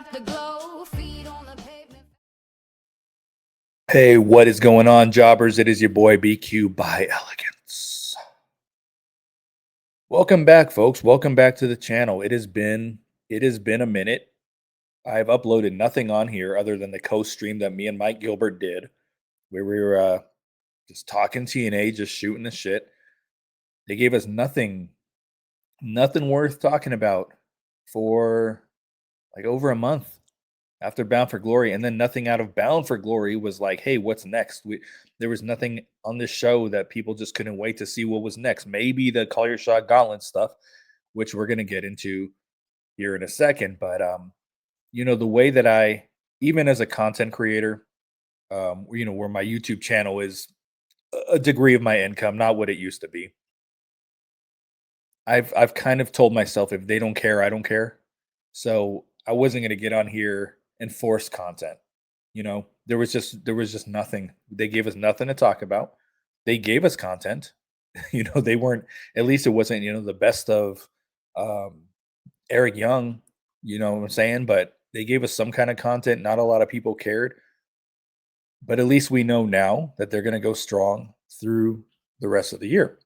got the glow, feet on the pavement. Hey, what is going on, jobbers? It is your boy BQ by Elegance. Welcome back, folks. Welcome back to the channel. It has been a minute. I've uploaded nothing on here other than the co-stream that me and Mike Gilbert did, where we were just talking TNA, just shooting the shit. They gave us nothing worth talking about for like over a month after Bound for Glory, and then nothing out of Bound for Glory was like, hey, what's next? There was nothing on this show that people just couldn't wait to see what was next. Maybe the Call Your Shot Gauntlet stuff, which we're gonna get into here in a second. But the way that I, even as a content creator, where my YouTube channel is a degree of my income, not what it used to be. I've kind of told myself if they don't care, I don't care. So I wasn't gonna get on here and force content. There was just nothing. They gave us nothing to talk about. They gave us content. They weren't, at least it wasn't, the best of um Eric Young, you know what I'm saying? But they gave us some kind of content. Not a lot of people cared, but at least we know now that they're gonna go strong through the rest of the year.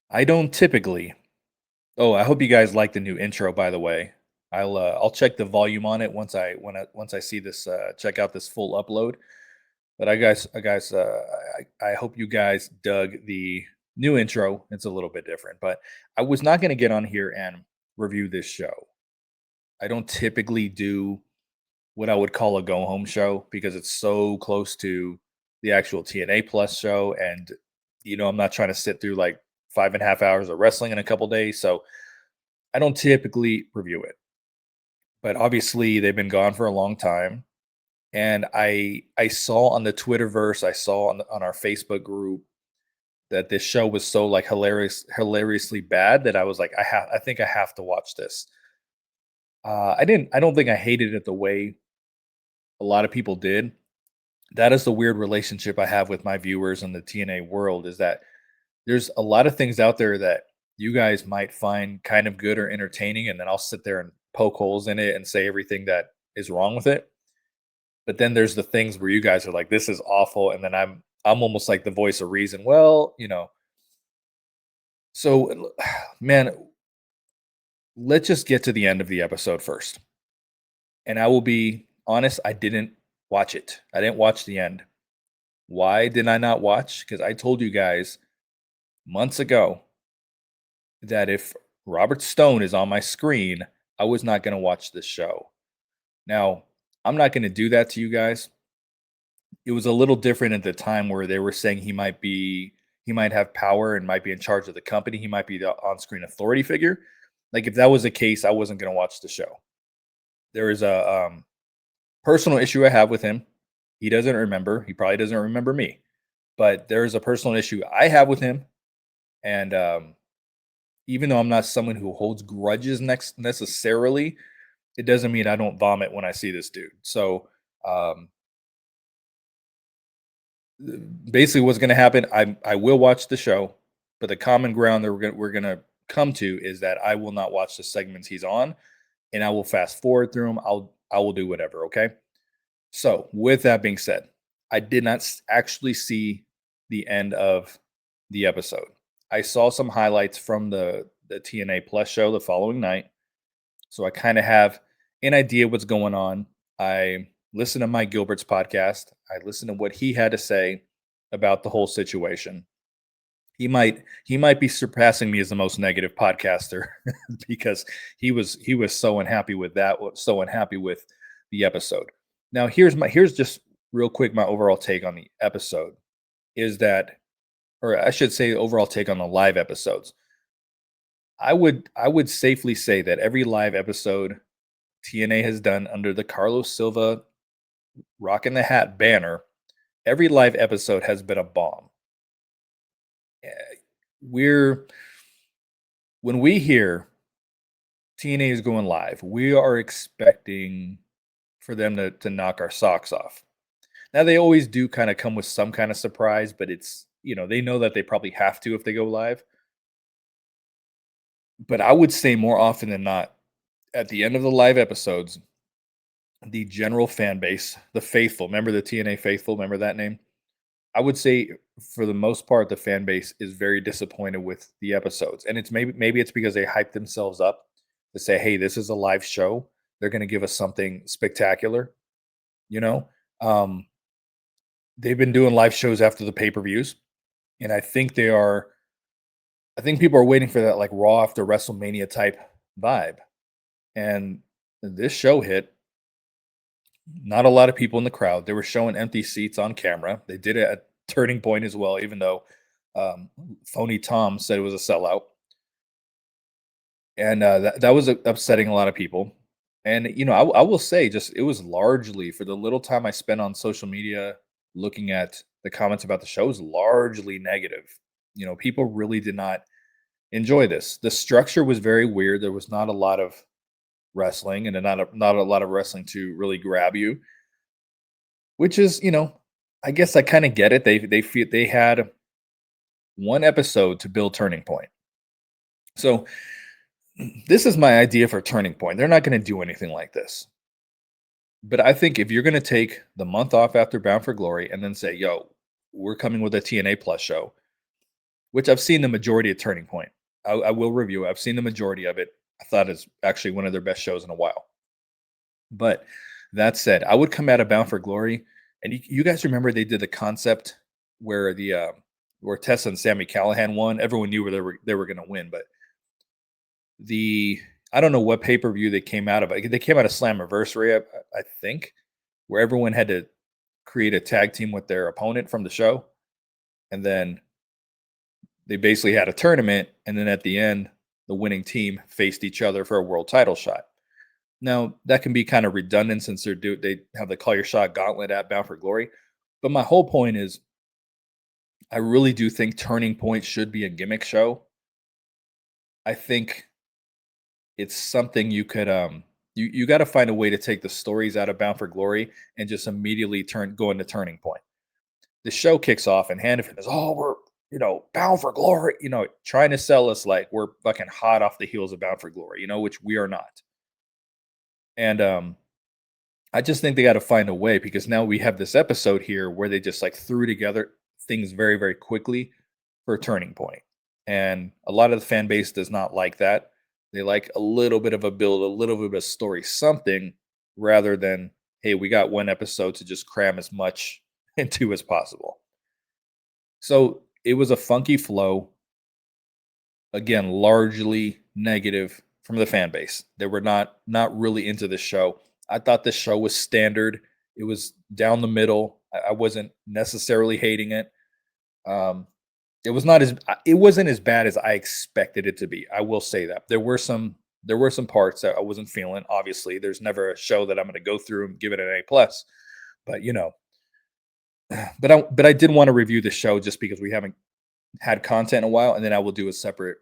I don't typically. Oh, I hope you guys like the new intro, by the way. I'll check the volume on it once I see this check out this full upload. But I hope you guys dug the new intro. It's a little bit different, but I was not going to get on here and review this show. I don't typically do what I would call a go home show because it's so close to the actual TNA Plus show, and I'm not trying to sit through like 5.5 hours of wrestling in a couple days, so I don't typically review it. But obviously, they've been gone for a long time. And I saw on the Twitterverse, I saw on our Facebook group that this show was so like hilariously bad that I was like, I think I have to watch this. I don't think I hated it the way a lot of people did. That is the weird relationship I have with my viewers in the TNA world, is that there's a lot of things out there that you guys might find kind of good or entertaining, and then I'll sit there and poke holes in it and say everything that is wrong with it. But then there's the things where you guys are like, "This is awful," and then I'm almost like the voice of reason. Well, so man, let's just get to the end of the episode first. And I will be honest, I didn't watch it. I didn't watch the end. Why did I not watch? Because I told you guys months ago that if Robert Stone is on my screen, I was not going to watch this show. Now, I'm not going to do that to you guys. It was a little different at the time where they were saying he might have power and might be in charge of the company. He might be the on-screen authority figure. Like if that was the case, I wasn't going to watch the show. There is a personal issue I have with him. He doesn't remember. He probably doesn't remember me. But there is a personal issue I have with him, and even though I'm not someone who holds grudges necessarily, it doesn't mean I don't vomit when I see this dude. So um, basically, what's going to happen? I will watch the show, but the common ground that we're gonna come to is that I will not watch the segments he's on, and I will fast forward through them. I will do whatever. Okay. So with that being said, I did not actually see the end of the episode. I saw some highlights from the TNA Plus show the following night, so I kind of have an idea what's going on. I listened to Mike Gilbert's podcast. I listened to what he had to say about the whole situation. He might be surpassing me as the most negative podcaster because he was so unhappy with that, so unhappy with the episode. Now here's just real quick my overall take on the episode is that, or I should say overall take on the live episodes. I would safely say that every live episode TNA has done under the Carlos Silva Rockin' the Hat banner, every live episode has been a bomb. Eh, We're when we hear TNA is going live, we are expecting for them to knock our socks off. Now they always do kind of come with some kind of surprise, but it's they know that they probably have to if they go live. But I would say more often than not, At the end of the live episodes, the general fan base, the faithful, remember the TNA faithful? Remember that name? I would say for the most part, the fan base is very disappointed with the episodes. And it's maybe it's because they hyped themselves up to say, hey, this is a live show. They're gonna give us something spectacular, you know? Um, they've been doing live shows after the pay-per-views, and I think people are waiting for that like Raw after WrestleMania type vibe. And this show hit. Not a lot of people in the crowd. They were showing empty seats on camera. They did it at Turning Point as well, even though Phony Tom said it was a sellout, and that was upsetting a lot of people. And I will say, just it was largely for the little time I spent on social media looking at the comments about the show is largely negative. People really did not enjoy this. The structure was very weird. There was not a lot of wrestling, and not a lot of wrestling to really grab you. Which is, I guess I kinda get it. They had one episode to build Turning Point. So, this is my idea for Turning Point. They're not gonna do anything like this. But I think if you're gonna take the month off after Bound for Glory and then say, "Yo, we're coming with a TNA Plus show," which I've seen the majority of Turning Point. I will review. I've seen the majority of it. I thought it's actually one of their best shows in a while. But that said, I would come out of Bound for Glory, and you guys remember they did the concept where where Tessa and Sammy Callahan won. Everyone knew where they were going to win, but the I don't know what pay per view they came out of. They came out of Slammiversary, I think, where everyone had to create a tag team with their opponent from the show, and then they basically had a tournament, and then at the end, the winning team faced each other for a world title shot. Now, that can be kind of redundant since they have the Call Your Shot gauntlet at Bound for Glory. But my whole point is I really do think Turning Point should be a gimmick show. I think it's something you could you got to find a way to take the stories out of Bound for Glory and just immediately go into Turning Point. The show kicks off and Hannafin is, oh, we're Bound for Glory, trying to sell us like we're fucking hot off the heels of Bound for Glory, which we are not. And I just think they got to find a way because now we have this episode here where they just like threw together things very, very quickly for a turning point. And a lot of the fan base does not like that. They like a little bit of a build, a little bit of a story, something rather than, hey, we got one episode to just cram as much into as possible. So it was a funky flow. Again, largely negative from the fan base. They were not really into the show. I thought the show was standard. It was down the middle. I wasn't necessarily hating it. Um, it wasn't as bad as I expected it to be. I will say that there were some parts that I wasn't feeling. Obviously, there's never a show that I'm going to go through and give it an A plus. But but I did want to review the show just because we haven't had content in a while, and then I will do a separate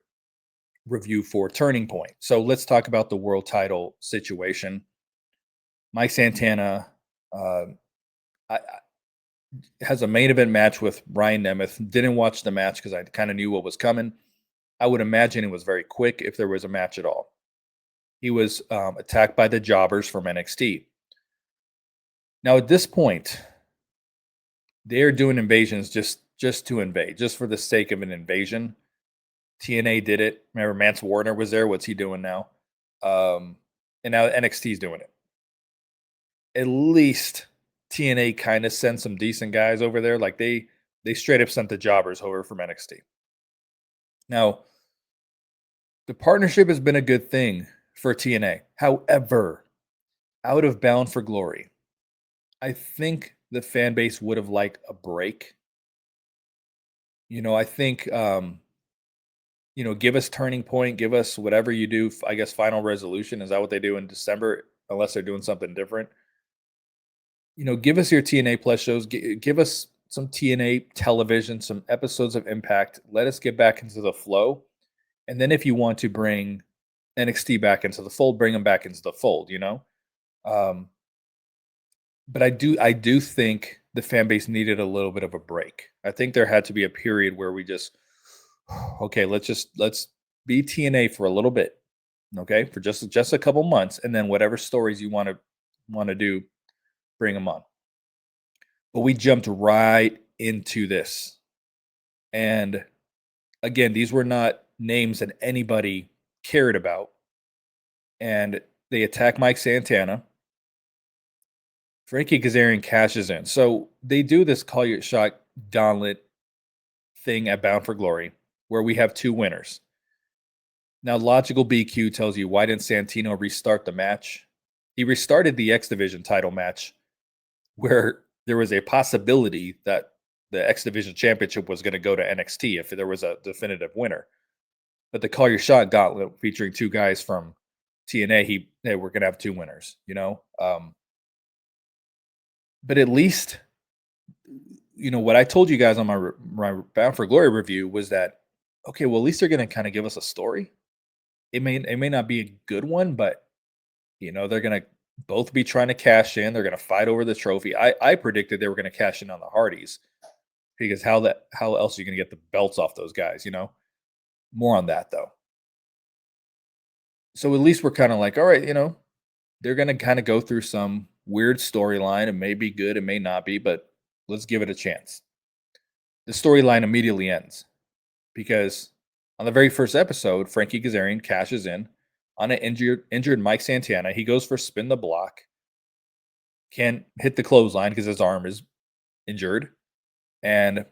review for Turning Point. So let's talk about the world title situation. Mike Santana uh, has a main event match with Ryan Nemeth. Didn't watch the match because I kind of knew what was coming. I would imagine it was very quick if there was a match at all. He was attacked by the jobbers from NXT. Now at this point, they are doing invasions just to invade, just for the sake of an invasion. TNA did it. Remember, Mance Warner was there. What's he doing now? And now NXT's doing it. At least TNA kind of sent some decent guys over there. Like they straight up sent the jobbers over from NXT. Now, the partnership has been a good thing for TNA. However, out of Bound for Glory, I think the fan base would have liked a break. I think give us Turning Point, give us whatever you do. I guess Final Resolution, is that what they do in December? Unless they're doing something different. Give us your TNA Plus shows. Give us some TNA television, some episodes of Impact. Let us get back into the flow. And then if you want to bring NXT back into the fold, bring them back into the fold, Um, but I do think the fan base needed a little bit of a break. I think there had to be a period where we just, okay, let's be TNA for a little bit. okay, for just a couple months, and then whatever stories you wanna do, bring them on. But we jumped right into this, and again, these were not names that anybody cared about, and they attack Mike Santana. Frankie Kazarian cashes in. So they do this call your shot gauntlet thing at Bound for Glory, where we have two winners. Now, logical BQ tells you, why didn't Santino restart the match? He restarted the X Division title match where there was a possibility that the X Division championship was going to go to NXT if there was a definitive winner. But the call your shot gauntlet featuring two guys from TNA, hey, we're going to have two winners, you know? But at least, what I told you guys on my Bound for Glory review was that, okay, well, at least they're going to kind of give us a story. It may not be a good one, but they're gonna both be trying to cash in. They're gonna fight over the trophy. I predicted they were gonna cash in on the Hardys because how else are you gonna get the belts off those guys? More on that though. So at least we're kind of like, all right, they're gonna kind of go through some weird storyline. It may be good, it may not be, but let's give it a chance. The storyline immediately ends because on the very first episode, Frankie Kazarian cashes in on an injured Mike Santana. He goes for spin the block, can't hit the clothesline because his arm is injured, and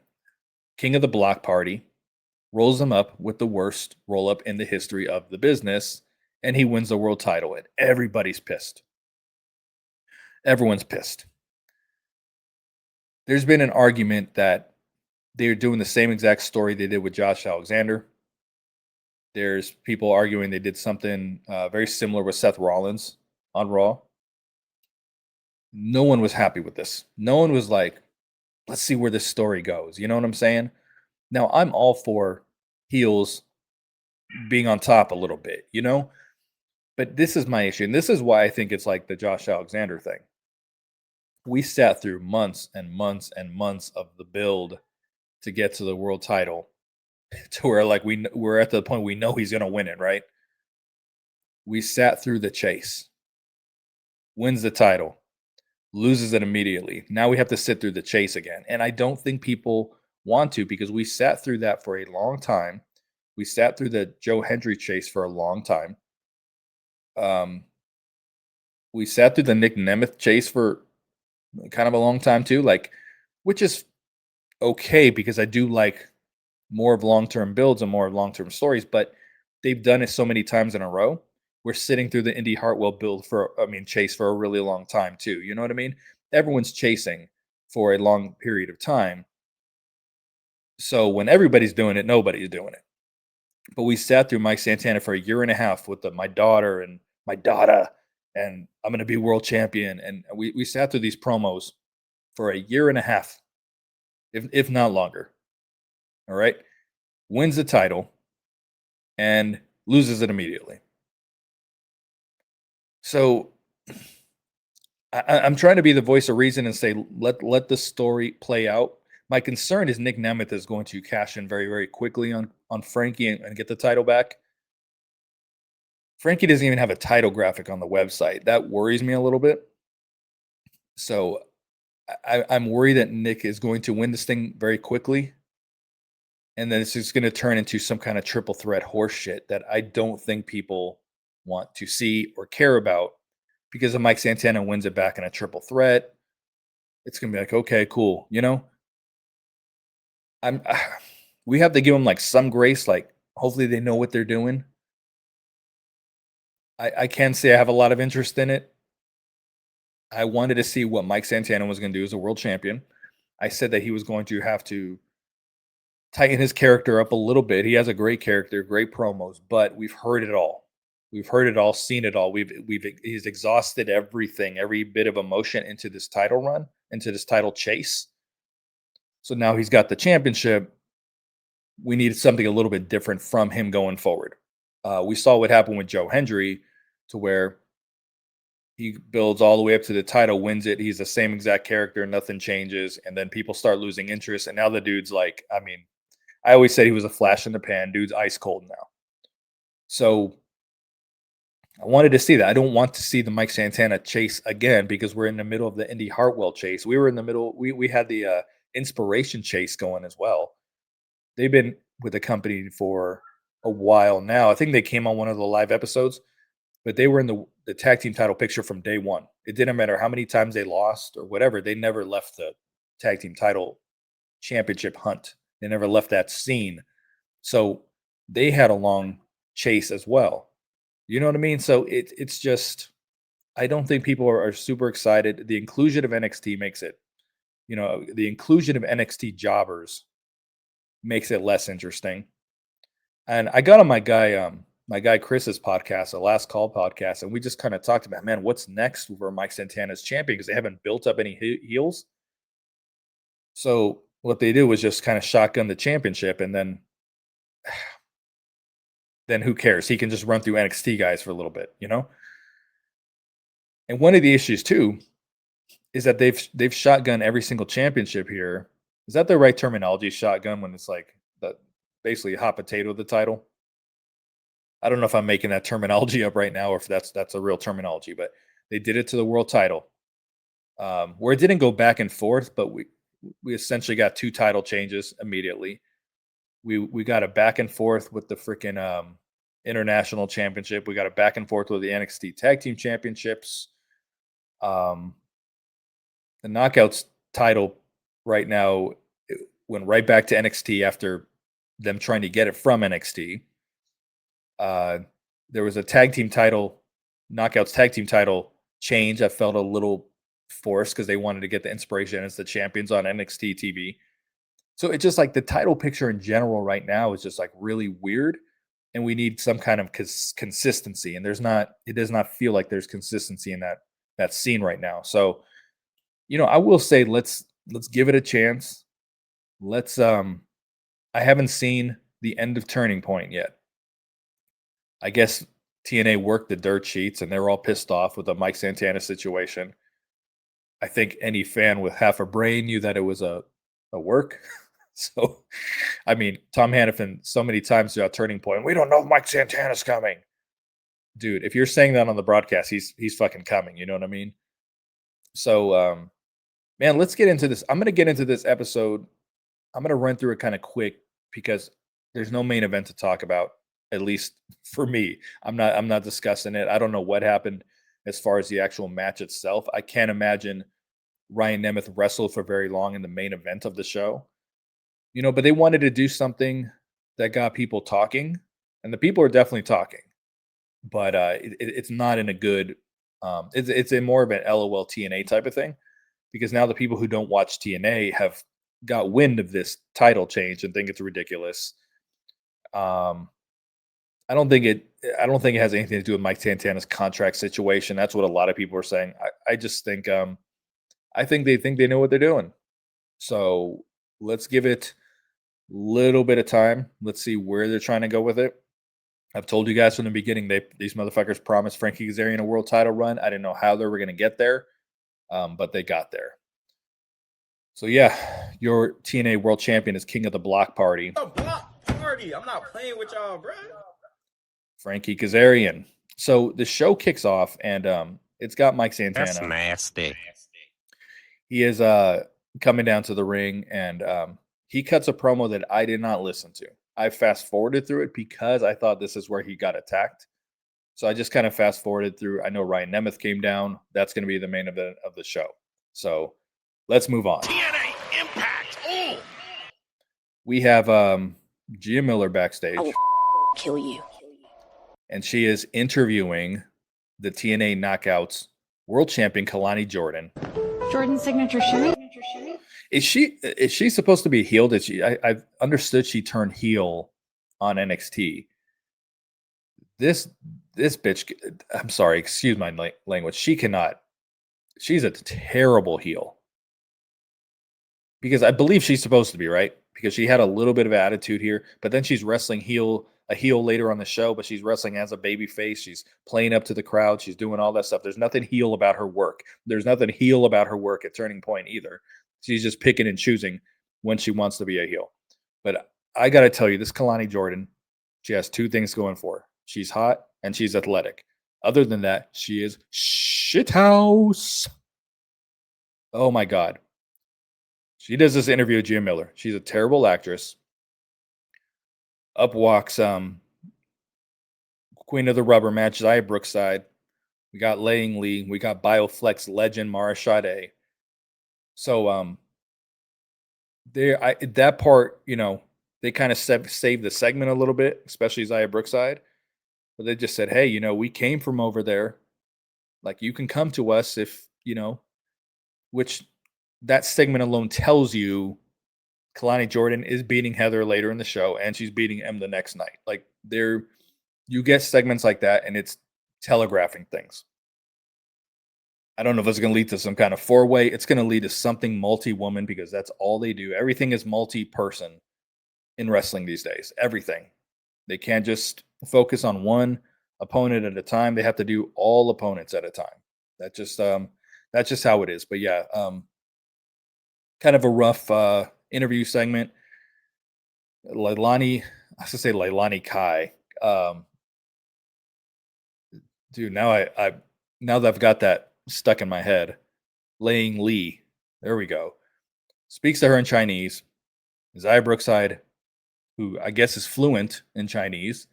King of the Block Party rolls him up with the worst roll up in the history of the business, and he wins the world title. And everybody's pissed. Everyone's pissed. There's been an argument that they're doing the same exact story they did with Josh Alexander. There's people arguing they did something very similar with Seth Rollins on Raw. No one was happy with this. No one was like, let's see where this story goes. You know what I'm saying? Now, I'm all for heels being on top a little bit, But this is my issue. And this is why I think it's like the Josh Alexander thing. We sat through months and months and months of the build to get to the world title to where like we're at the point we know he's going to win it, right? We sat through the chase. Wins the title, loses it immediately. Now we have to sit through the chase again. And I don't think people want to because we sat through that for a long time. We sat through the Joe Hendry chase for a long time. We sat through the Nick Nemeth chase for kind of a long time too, which is okay because I do like more of long-term builds and more of long-term stories, but they've done it so many times in a row. We're sitting through the Indy Hartwell chase for a really long time too. You know what I mean? Everyone's chasing for a long period of time. So when everybody's doing it, nobody's doing it. But we sat through Mike Santana for a year and a half with my daughter and my daughter, and I'm going to be world champion. And we sat through these promos for a year and a half, if not longer. All right. Wins the title and loses it immediately. So I'm trying to be the voice of reason and say, let the story play out. My concern is Nick Nemeth is going to cash in very, very quickly on Frankie and get the title back. Frankie doesn't even have a title graphic on the website. That worries me a little bit. So I'm worried that Nick is going to win this thing very quickly. And then it's just going to turn into some kind of triple threat horse shit that I don't think people want to see or care about because if Mike Santana wins it back in a triple threat, it's going to be like, okay, cool. I'm we have to give them like some grace. Like hopefully they know what they're doing. I can say I have a lot of interest in it. I wanted to see what Mike Santana was going to do as a world champion. I said that he was going to have to tighten his character up a little bit. He has a great character, great promos, but we've heard it all. We've heard it all, seen it all. He's exhausted everything, every bit of emotion into this title run, into this title chase. So now he's got the championship. We needed something a little bit different from him going forward. We saw what happened with Joe Hendry to where he builds all the way up to the title, wins it. He's the same exact character, nothing changes. And then people start losing interest. And now the dude's like, I always said he was a flash in the pan. Dude's ice cold now. So I wanted to see that. I don't want to see the Mike Santana chase again because we're in the middle of the Indy Hartwell chase. We were in the middle. We had the inspiration chase going as well. They've been with the company for a while now. I think they came on one of the live episodes, but they were in the tag team title picture from day one. It didn't matter how many times they lost or whatever. They never left the tag team title championship hunt. They never left that scene. So they had a long chase as well. You know what I mean? So it's just I don't think people are super excited. The inclusion of NXT makes it, the inclusion of NXT jobbers makes it less interesting. And I got on my guy Chris's podcast, the Last Call podcast, and we just kind of talked about, man, what's next for Mike Santana's champion because they haven't built up any heels. So what they do was just kind of shotgun the championship, and then who cares? He can just run through NXT guys for a little bit, And one of the issues too is that they've shotgun every single championship here. Is that the right terminology? Shotgun when it's like basically hot potato the title. I don't know if I'm making that terminology up right now or if that's a real terminology, but they did it to the world title, where it didn't go back and forth, but we essentially got 2 title changes immediately. We got a back and forth with the freaking international championship. We got a back and forth with the NXT tag team championships. The Knockouts title right now went right back to NXT after them trying to get it from NXT. There was a tag team title, Knockouts tag team title change. I felt a little forced because they wanted to get the inspiration as the champions on NXT TV. So it's just like the title picture in general right now is just like really weird, and we need some kind of consistency. And it does not feel like there's consistency in that scene right now. So, I will say let's give it a chance. Let's I haven't seen the end of Turning Point yet. I guess TNA worked the dirt sheets and they're all pissed off with the Mike Santana situation. I think any fan with half a brain knew that it was a work. So, I mean, Tom Hannafin so many times throughout Turning Point, we don't know if Mike Santana's coming. Dude, if you're saying that on the broadcast, he's fucking coming. You know what I mean? So, man, let's get into this. I'm going to get into this episode. I'm going to run through it kind of quick because there's no main event to talk about, at least for me. I'm not discussing it. I don't know what happened as far as the actual match itself. I can't imagine Ryan Nemeth wrestled for very long in the main event of the show. But they wanted to do something that got people talking, and the people are definitely talking, but it's not in a good. It's a more of an LOL TNA type of thing because now the people who don't watch TNA have got wind of this title change and think it's ridiculous. I don't think it has anything to do with Mike Santana's contract situation. That's what a lot of people are saying. I just think I think they know what they're doing. So let's give it a little bit of time. Let's see where they're trying to go with it. I've told you guys from the beginning, these motherfuckers promised Frankie Kazarian a world title run. I didn't know how they were going to get there, but they got there. So yeah, your TNA world champion is King of the Block Party. The Block Party. I'm not playing with y'all, bro. Frankie Kazarian. So the show kicks off, and it's got Mike Santana. That's nasty. He is coming down to the ring, and he cuts a promo that I did not listen to. I fast forwarded through it because I thought this is where he got attacked. So I just kind of fast forwarded through. I know Ryan Nemeth came down. That's going to be the main event of the show. So let's move on. TNA Impact. Ooh. We have Gia Miller backstage. I will kill you. And she is interviewing the TNA Knockouts world champion Kalani Jordan. Jordan's signature shimmy. Is she supposed to be healed? I've understood she turned heel on NXT. This bitch, I'm sorry, excuse my language. She's a terrible heel. Because I believe she's supposed to be, right? Because she had a little bit of attitude here, but then she's wrestling a heel later on the show, but she's wrestling as a baby face. She's playing up to the crowd. She's doing all that stuff. There's nothing heel about her work. There's nothing heel about her work at Turning Point either. She's just picking and choosing when she wants to be a heel. But I got to tell you, this Kalani Jordan, she has 2 things going for her. She's hot and she's athletic. Other than that, she is shithouse. Oh my god. She does this interview with Gia Miller. She's a terrible actress. Up walks Queen of the Rubber match, Zaya Brookside. We got Laying Lee. We got Bioflex legend Mara Sade. So that part, they kind of saved the segment a little bit, especially Zaya Brookside. But they just said, hey, we came from over there. Like, you can come to us if, which that segment alone tells you Kalani Jordan is beating Heather later in the show, and she's beating M the next night. Like, you get segments like that, and it's telegraphing things. I don't know if it's going to lead to some kind of four-way. It's going to lead to something multi-woman, because that's all they do. Everything is multi-person in wrestling these days. Everything. They can't just focus on one opponent at a time. They have to do all opponents at a time. That's just how it is. But yeah, kind of a rough interview segment. Leilani Kai. Dude, now that I've got that stuck in my head. Laying Lee. There we go. Speaks to her in Chinese. Zaya Brookside, who I guess is fluent in Chinese,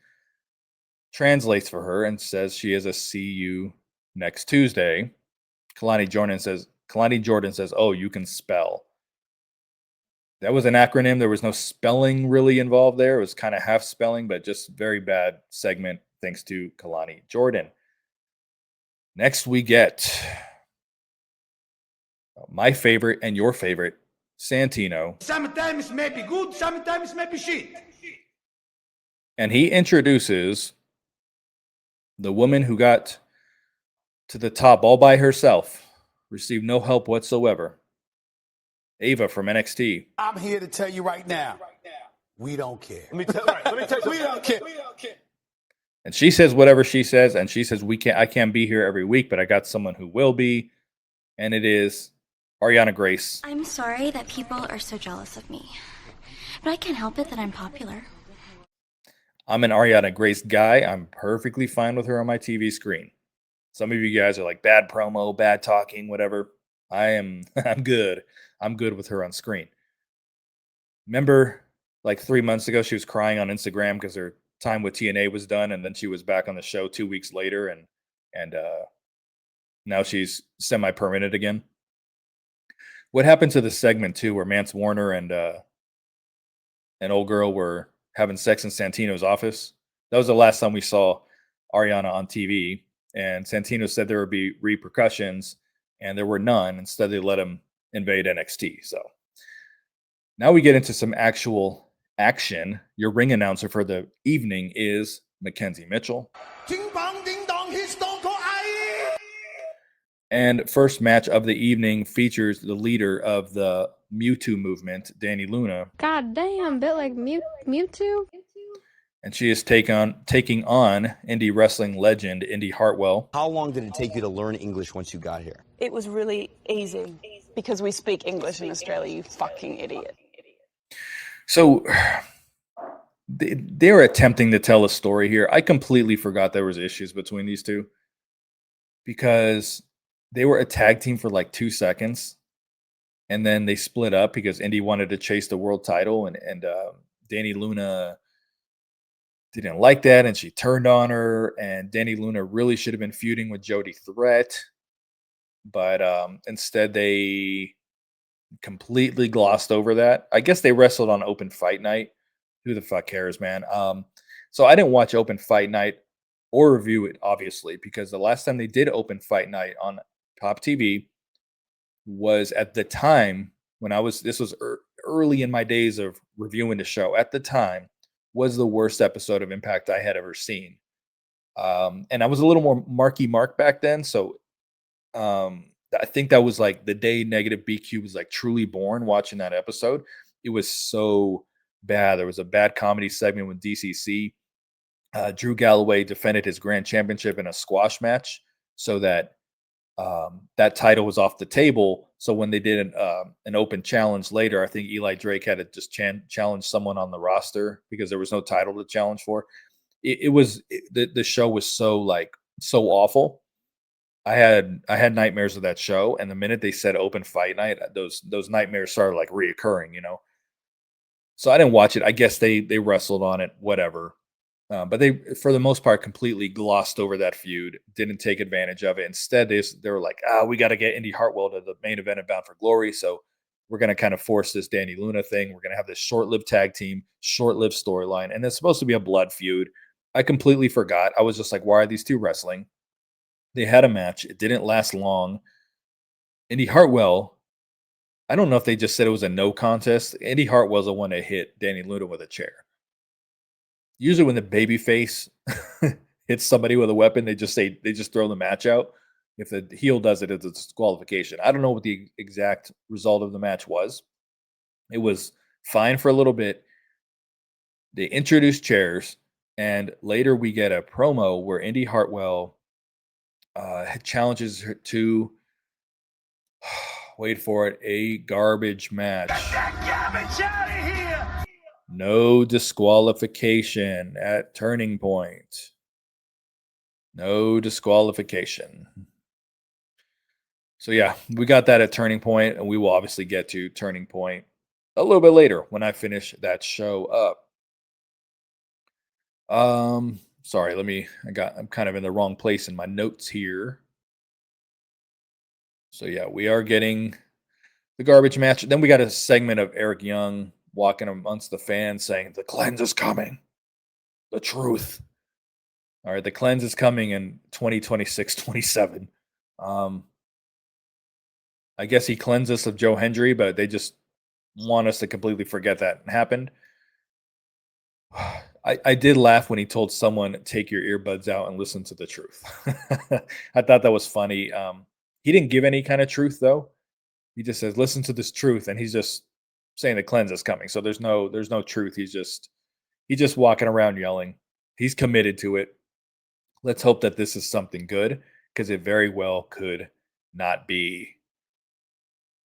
translates for her and says she is a see you next Tuesday. Kalani Jordan says, oh, you can spell. That was an acronym. There was no spelling really involved there. It was kind of half spelling, but just very bad segment thanks to Kalani Jordan. Next, we get my favorite and your favorite, Santino. Sometimes may be good, sometimes may be shit. And he introduces the woman who got to the top all by herself, received no help whatsoever. Ava from NXT. I'm here to tell you right now, we don't care. Let me tell you, we don't care. And she says whatever she says, and she says I can't be here every week, but I got someone who will be, and it is Ariana Grace. I'm sorry that people are so jealous of me, but I can't help it that I'm popular. I'm an Ariana Grace guy. I'm perfectly fine with her on my TV screen. Some of you guys are like, bad promo, bad talking, whatever. I'm good. I'm good with her on screen. Remember, like 3 months ago, she was crying on Instagram because her time with TNA was done, and then she was back on the show 2 weeks later, and now she's semi-permanent again. What happened to the segment too, where Mance Warner and an old girl were having sex in Santino's office? That was the last time we saw Ariana on TV, and Santino said there would be repercussions, and there were none. Instead, they let him invade NXT. So now we get into some actual action. Your ring announcer for the evening is Mackenzie Mitchell. Ding bong, ding dong, he's Stone Cold Aye. And first match of the evening features the leader of the Mewtwo movement, Danny Luna. God damn, bit like Mewtwo. And she is taking on indie wrestling legend Indy Hartwell. How long did it take you to learn English once you got here? It was really easy because we speak English in Australia, you fucking idiot. So they're attempting to tell a story here. I completely forgot there was issues between these two because they were a tag team for like 2 seconds, and then they split up because Indy wanted to chase the world title, and Danny Luna didn't like that, and she turned on her, and Danny Luna really should have been feuding with Jody Threat, but instead they completely glossed over that. I guess they wrestled on Open Fight Night. Who the fuck cares, man? So I didn't watch Open Fight Night or review it, obviously, because the last time they did Open Fight Night on Pop TV was at the time when this was early in my days of reviewing the show. At the time, was the worst episode of Impact I had ever seen. And I was a little more Marky Mark back then. So I think that was like the day Negative BQ was like truly born watching that episode. It was so bad. There was a bad comedy segment with DCC. Drew Galloway defended his grand championship in a squash match so that that title was off the table. So when they did an open challenge later, I think Eli Drake had to just challenge someone on the roster because there was no title to challenge for. The show was so like so awful. I had nightmares of that show, and the minute they said open fight night, those nightmares started like reoccurring, you know. So I didn't watch it. I guess they wrestled on it, whatever. But they, for the most part, completely glossed over that feud. Didn't take advantage of it. Instead, they were like, we got to get Indy Hartwell to the main event of Bound for Glory. So we're going to kind of force this Danny Luna thing. We're going to have this short-lived tag team, short-lived storyline, and it's supposed to be a blood feud. I completely forgot. I was just like, why are these two wrestling? They had a match. It didn't last long. Indy Hartwell, I don't know if they just said it was a no contest. Indy Hartwell's the one that hit Danny Luna with a chair. Usually when the babyface hits somebody with a weapon, they just throw the match out. If the heel does it, it's a disqualification. I don't know what the exact result of the match was. It was fine for a little bit. They introduced chairs, and later we get a promo where Indy Hartwell challenges her to wait for it, a garbage match. No disqualification at Turning Point. No disqualification. So yeah, we got that at Turning Point, and we will obviously get to Turning Point a little bit later when I finish that show up. Sorry, I'm kind of in the wrong place in my notes here. So yeah, we are getting the garbage match. Then we got a segment of Eric Young walking amongst the fans saying, "The cleanse is coming. The truth." All right, the cleanse is coming in 2026, 27. I guess he cleansed us of Joe Hendry, but they just want us to completely forget that happened. I did laugh when he told someone, "Take your earbuds out and listen to the truth." I thought that was funny. He didn't give any kind of truth though. He just says, "Listen to this truth," and he's just saying the cleanse is coming. So there's no truth. He's just walking around yelling. He's committed to it. Let's hope that this is something good, because it very well could not be.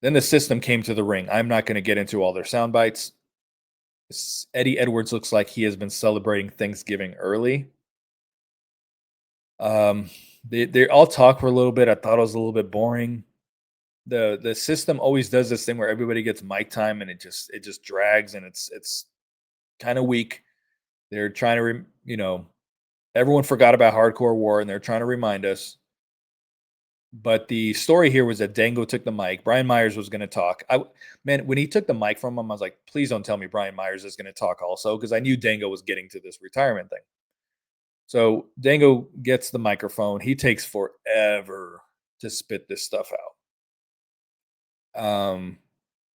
Then the system came to the ring. I'm not going to get into all their sound bites. Eddie Edwards looks like he has been celebrating Thanksgiving early. They all talk for a little bit. I thought it was a little bit boring. The system always does this thing where everybody gets mic time, and it just drags, and it's kind of weak. They're trying to everyone forgot about Hardcore War, and they're trying to remind us. But the story here was that Dango took the mic. Brian Myers was going to talk. When he took the mic from him, I was like, please don't tell me Brian Myers is going to talk also, because I knew Dango was getting to this retirement thing. So Dango gets the microphone. He takes forever to spit this stuff out.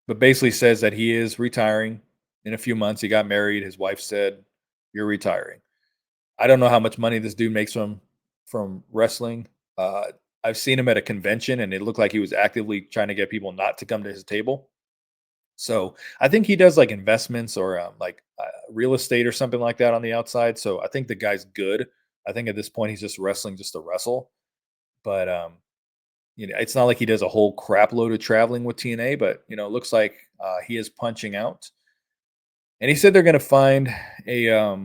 But basically says that he is retiring in a few months. He got married. His wife said, "You're retiring." I don't know how much money this dude makes from wrestling. I've seen him at a convention, and it looked like he was actively trying to get people not to come to his table. So I think he does like investments or real estate or something like that on the outside. So I think the guy's good. I think at this point he's just wrestling just to wrestle. But it's not like he does a whole crap load of traveling with TNA. But it looks like he is punching out. And he said they're going to find a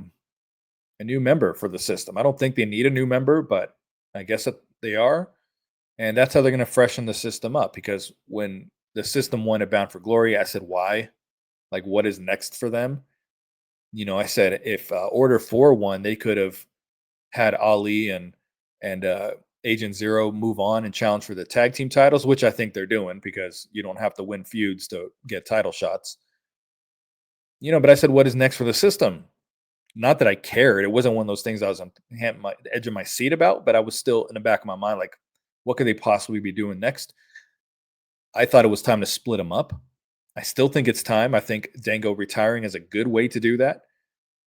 new member for the system. I don't think they need a new member, but I guess that they are. And that's how they're going to freshen the system up, because when the system won at Bound for Glory, I said, why? Like, what is next for them? I said if Order 4 won, they could have had Ali and Agent Zero move on and challenge for the tag team titles, which I think they're doing, because you don't have to win feuds to get title shots. But I said, what is next for the system? Not that I cared. It wasn't one of those things I was on the edge of my seat about, but I was still in the back of my mind, like, what could they possibly be doing next? I thought it was time to split them up. I still think it's time. I think Dango retiring is a good way to do that.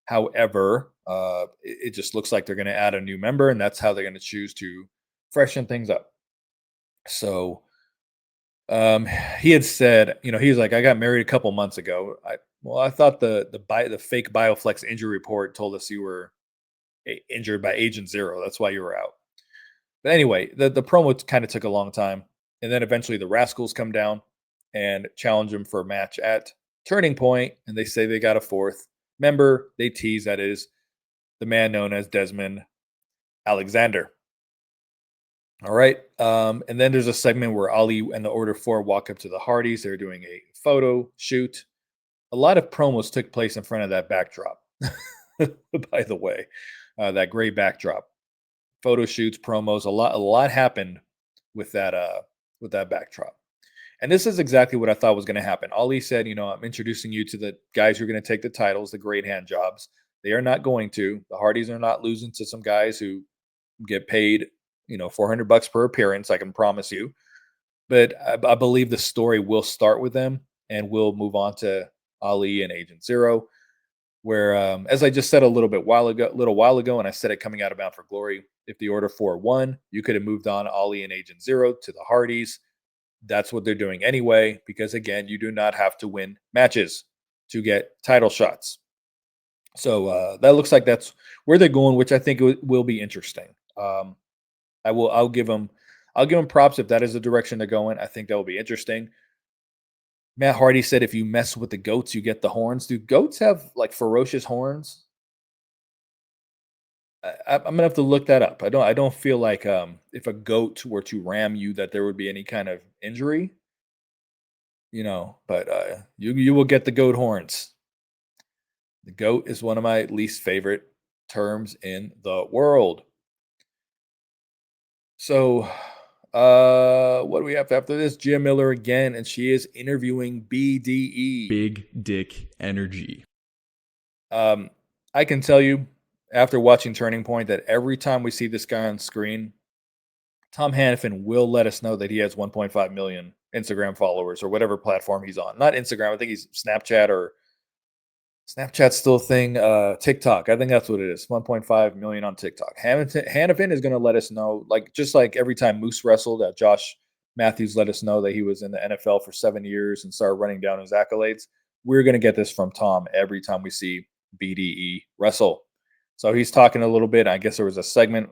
However, it just looks like they're going to add a new member, and that's how they're going to choose to freshen things up. So he had said, he's like, I got married a couple months ago. I thought the fake BioFlex injury report told us you were injured by Agent Zero. That's why you were out. But anyway, the promo kind of took a long time. And then eventually the Rascals come down and challenge him for a match at Turning Point. And they say they got a fourth member. They tease that is the man known as Desmond Alexander. All right. And then there's a segment where Ali and the Order 4 walk up to the Hardys. They're doing a photo shoot. A lot of promos took place in front of that backdrop, by the way. That gray backdrop. Photo shoots, promos, a lot happened with that backdrop. And this is exactly what I thought was going to happen. Ali said, I'm introducing you to the guys who are going to take the titles, the great hand jobs. They are not going to. The Hardys are not losing to some guys who get paid, $400 per appearance. I can promise you. But I believe the story will start with them, and we'll move on to Ali and Agent Zero. Where, as I just said a little while ago, and I said it coming out of Bound for Glory, if the Order 4 won, you could have moved on Ali and Agent Zero to the Hardys. That's what they're doing anyway, because again, you do not have to win matches to get title shots. So that looks like that's where they're going, which I think will be interesting. I'll give them props if that is the direction they're going. I think that will be interesting. Matt Hardy said, if you mess with the goats, you get the horns. Do goats have like ferocious horns? I'm gonna have to look that up. I don't feel like if a goat were to ram you that there would be any kind of injury. But you will get the goat horns. The goat is one of my least favorite terms in the world. So what do we have after this? Gia Miller again, and she is interviewing BDE. Big Dick Energy. I can tell you after watching Turning Point that every time we see this guy on screen, Tom Hannafin will let us know that he has 1.5 million Instagram followers or whatever platform he's on. Not Instagram. I think he's Snapchat, or Snapchat's still a thing. TikTok. I think that's what it is. 1.5 million on TikTok. Hannafin is going to let us know, just like every time Moose wrestled, that Josh Matthews let us know that he was in the NFL for 7 years and started running down his accolades. We're going to get this from Tom every time we see BDE wrestle. So he's talking a little bit. I guess there was a segment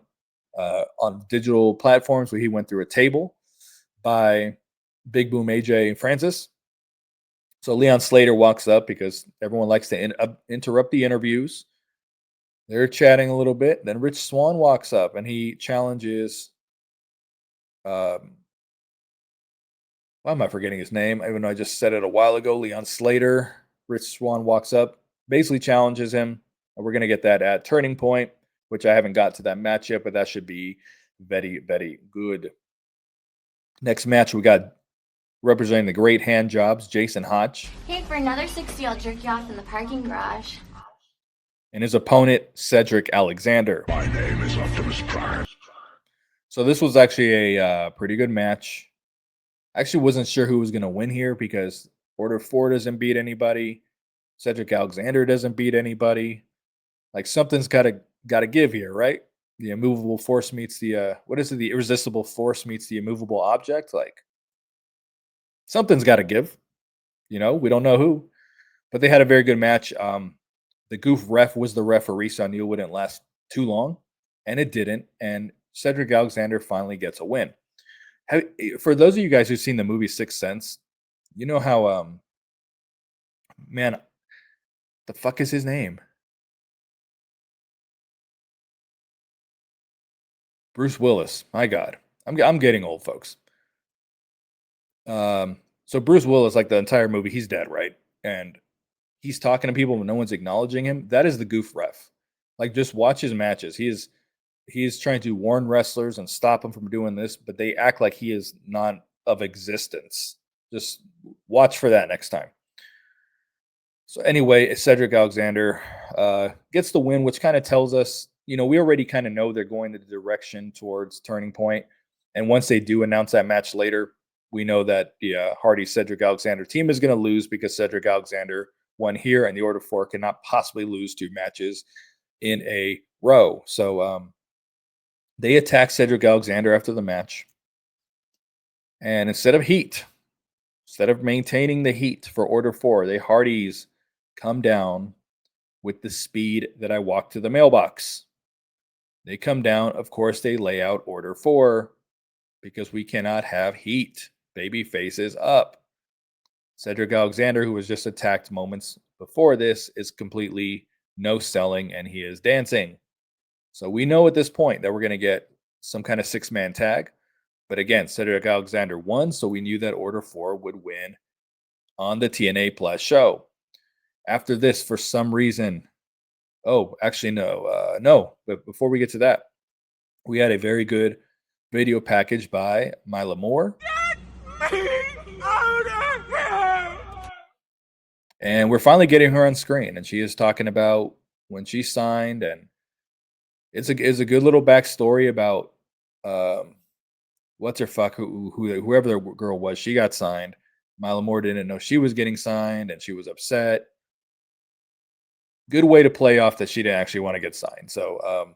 on digital platforms where he went through a table by Big Boom AJ Francis. So Leon Slater walks up because everyone likes to interrupt the interviews. They're chatting a little bit. Then Rich Swann walks up and he challenges. Why am I forgetting his name? Even though I just said it a while ago. Leon Slater. Rich Swann walks up, basically challenges him. And we're going to get that at Turning Point, which I haven't got to that match yet, but that should be very, very good. Next match, we got representing the great hand jobs, Jason Hodge. Hey, for another 60, I'll jerk you off in the parking garage. And his opponent, Cedric Alexander. My name is Optimus Prime. So this was actually a pretty good match. I actually wasn't sure who was going to win here because Order 4 doesn't beat anybody. Cedric Alexander doesn't beat anybody. Like, something's got to give here, right? The immovable force meets the the irresistible force meets the immovable object. Like, something's got to give. We don't know who, but they had a very good match. The goof ref was the referee, so I knew it wouldn't last too long, and it didn't. And Cedric Alexander finally gets a win. For those of you guys who've seen the movie Sixth Sense, you know how man, the fuck is his name? Bruce Willis. My God, I'm getting old, folks. So Bruce Willis, like the entire movie, he's dead, right? And he's talking to people, but no one's acknowledging him. That is the goof ref. Like, just watch his matches. He's trying to warn wrestlers and stop them from doing this, but they act like he is not of existence. Just watch for that next time. So anyway, Cedric Alexander gets the win, which kind of tells us, we already kind of know they're going the direction towards Turning Point. And once they do announce that match later, we know that the Hardy Cedric Alexander team is going to lose because Cedric Alexander won here, and the Order 4 cannot possibly lose 2 matches in a row. So they attack Cedric Alexander after the match. And instead of maintaining the heat for Order 4, the Hardys come down with the speed that I walk to the mailbox. They come down. Of course, they lay out Order 4 because we cannot have heat. Baby faces up. Cedric Alexander, who was just attacked moments before this, is completely no selling, and he is dancing. So we know at this point that we're going to get some kind of 6-man tag. But again, Cedric Alexander won, so we knew that Order 4 would win on the TNA Plus show. After this, for some reason, actually, no. But before we get to that, we had a very good video package by Mila Moore. And we're finally getting her on screen, and she is talking about when she signed, and it's a good little backstory about what's her fuck whoever the girl was. She got signed. Mila Moore didn't know she was getting signed, and she was upset. Good way to play off that she didn't actually want to get signed. So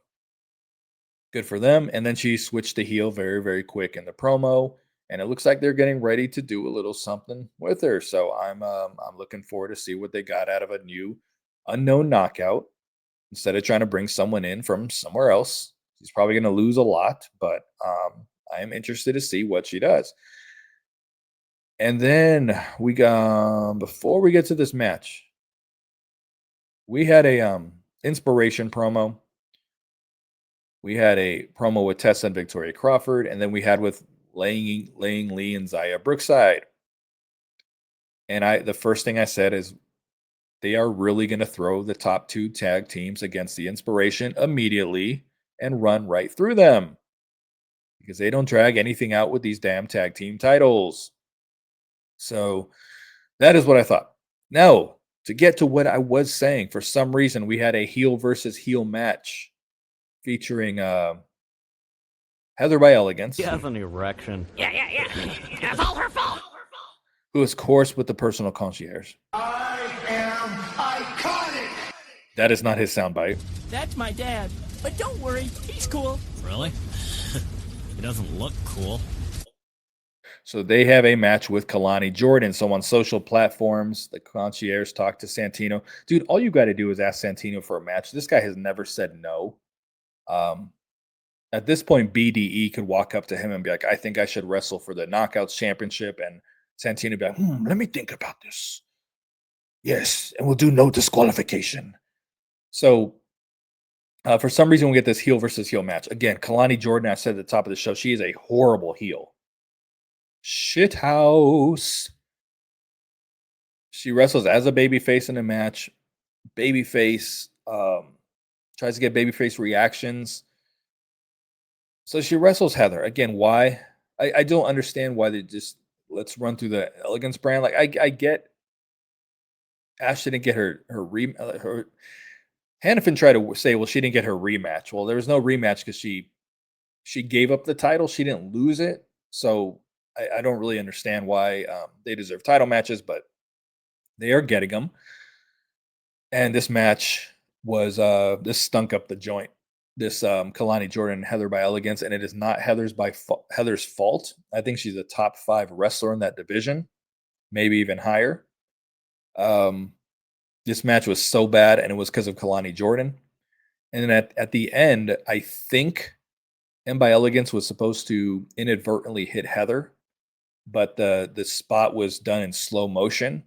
good for them. And then she switched to heel very, very quick in the promo. And it looks like they're getting ready to do a little something with her. So I'm looking forward to see what they got out of a new unknown knockout instead of trying to bring someone in from somewhere else. She's probably going to lose a lot, but I am interested to see what she does. And then we got, before we get to this match, we had a inspiration promo. We had a promo with Tessa and Victoria Crawford, and then we had with Laying Lee and Zaya Brookside. And the first thing I said is they are really going to throw the top 2 tag teams against the Inspiration immediately and run right through them because they don't drag anything out with these damn tag team titles. So that is what I thought. Now, to get to what I was saying, for some reason, we had a heel versus heel match featuring Heather by Elegance. He has an erection. Yeah. It's all her fault. Who is course with the personal concierge. I am iconic. That is not his soundbite. That's my dad. But don't worry, he's cool. Really? He doesn't look cool. So they have a match with Kalani Jordan. So on social platforms, the concierge talked to Santino. Dude, all you got to do is ask Santino for a match. This guy has never said no. At this point, BDE could walk up to him and be like, I think I should wrestle for the Knockouts Championship. And Santino would be like, let me think about this. Yes, and we'll do no disqualification. So for some reason, we get this heel versus heel match. Again, Kalani Jordan, I said at the top of the show, she is a horrible heel. Shithouse. She wrestles as a babyface in a match. Babyface tries to get babyface reactions. So she wrestles Heather. Again, why? I don't understand why they just let's run through the Elegance brand. Like I get Ash didn't get her Hannafin tried to say, well, she didn't get her rematch. Well, there was no rematch because she gave up the title. She didn't lose it. So I don't really understand why they deserve title matches, but they are getting them. And this match was this stunk up the joint. This Kalani Jordan, Heather by Elegance, and it is not Heather's fault. I think she's a top 5 wrestler in that division, maybe even higher. This match was so bad, and it was because of Kalani Jordan. And then at the end, I think M by Elegance was supposed to inadvertently hit Heather, but the spot was done in slow motion.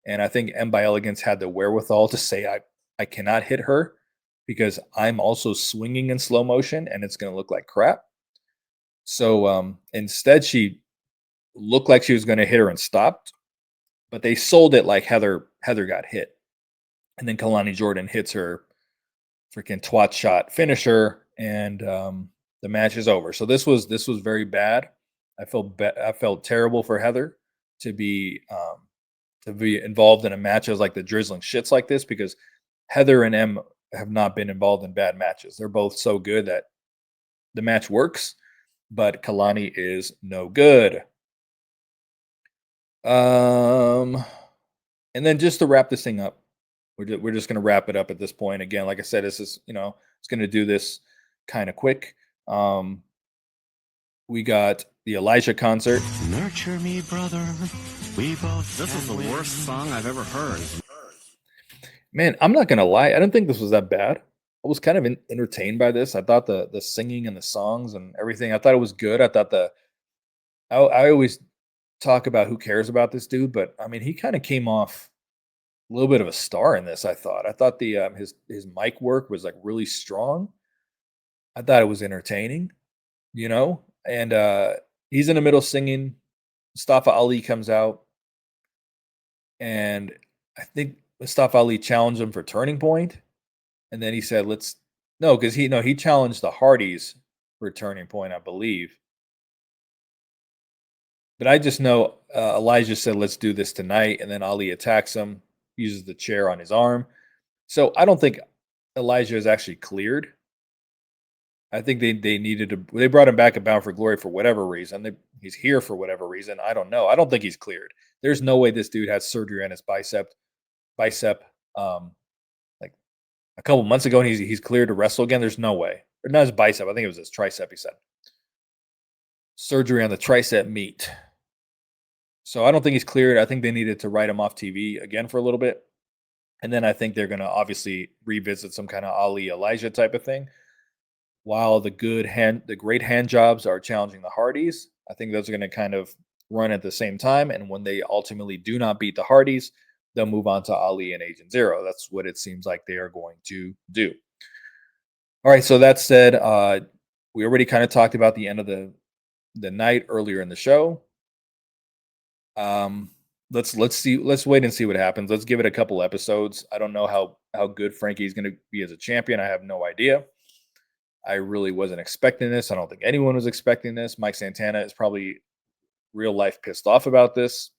And I think M by Elegance had the wherewithal to say, I cannot hit her because I'm also swinging in slow motion and it's going to look like crap. So instead, she looked like she was going to hit her and stopped, but they sold it like Heather got hit. And then Kalani Jordan hits her freaking twat shot finisher, and the match is over. So this was very bad. I felt terrible for Heather to be involved in a match as like the drizzling shits like this, because Heather and M have not been involved in bad matches. They're both so good that the match works, but Kalani is no good. And then just to wrap this thing up, we're just going to wrap it up at this point. Again, like I said, this is, it's going to do this kind of quick. We got the Elijah concert. Nurture me, brother. We both. This is the worst song I've ever heard. Man, I'm not going to lie. I don't think this was that bad. I was kind of entertained by this. I thought the singing and the songs and everything, I thought it was good. I thought I always talk about who cares about this dude, but I mean, he kind of came off a little bit of a star in this. I thought the his mic work was like really strong. I thought it was entertaining, and He's in the middle singing. Mustafa Ali comes out, and I think Mustafa Ali challenged him for Turning Point, and then he said, "Let's no," because he challenged the Hardys for Turning Point, I believe. But I just know Elijah said, "Let's do this tonight," and then Ali attacks him, uses the chair on his arm. So I don't think Elijah is actually cleared. I think they needed to. They brought him back at Bound for Glory for whatever reason. He's here for whatever reason. I don't know. I don't think he's cleared. There's no way this dude had surgery on his bicep, like a couple months ago, and he's cleared to wrestle again. There's no way. Or not his bicep. I think it was his tricep. He said surgery on the tricep meat. So I don't think he's cleared. I think they needed to write him off TV again for a little bit. And then I think they're going to obviously revisit some kind of Ali Elijah type of thing. While the great hand jobs are challenging the Hardys, I think those are going to kind of run at the same time. And when they ultimately do not beat the Hardys, they'll move on to Ali and Agent Zero. That's what it seems like they are going to do. All right. So that said, we already kind of talked about the end of the night earlier in the show. Let's wait and see what happens. Let's give it a couple episodes. I don't know how good Frankie's going to be as a champion. I have no idea. I really wasn't expecting this. I don't think anyone was expecting this. Mike Santana is probably real life pissed off about this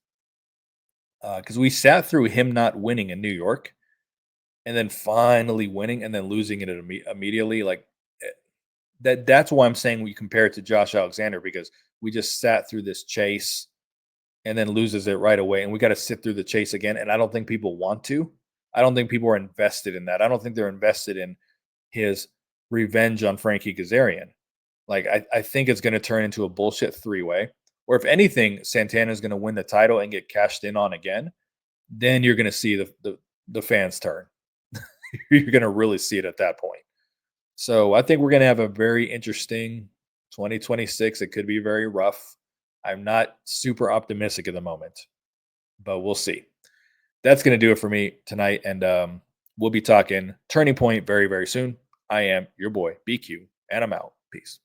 because we sat through him not winning in New York and then finally winning and then losing it immediately. Like that's why I'm saying we compare it to Josh Alexander, because we just sat through this chase and then loses it right away. And we got to sit through the chase again. And I don't think people want to. I don't think people are invested in that. I don't think they're invested in his revenge on Frankie Kazarian. Like, I think it's going to turn into a bullshit three-way. Or if anything, Santana is going to win the title and get cashed in on again. Then you're going to see the fans turn. You're going to really see it at that point. So I think we're going to have a very interesting 2026. It could be very rough. I'm not super optimistic at the moment, but we'll see. That's going to do it for me tonight. And we'll be talking Turning Point very, very soon. I am your boy, BQ, and I'm out. Peace.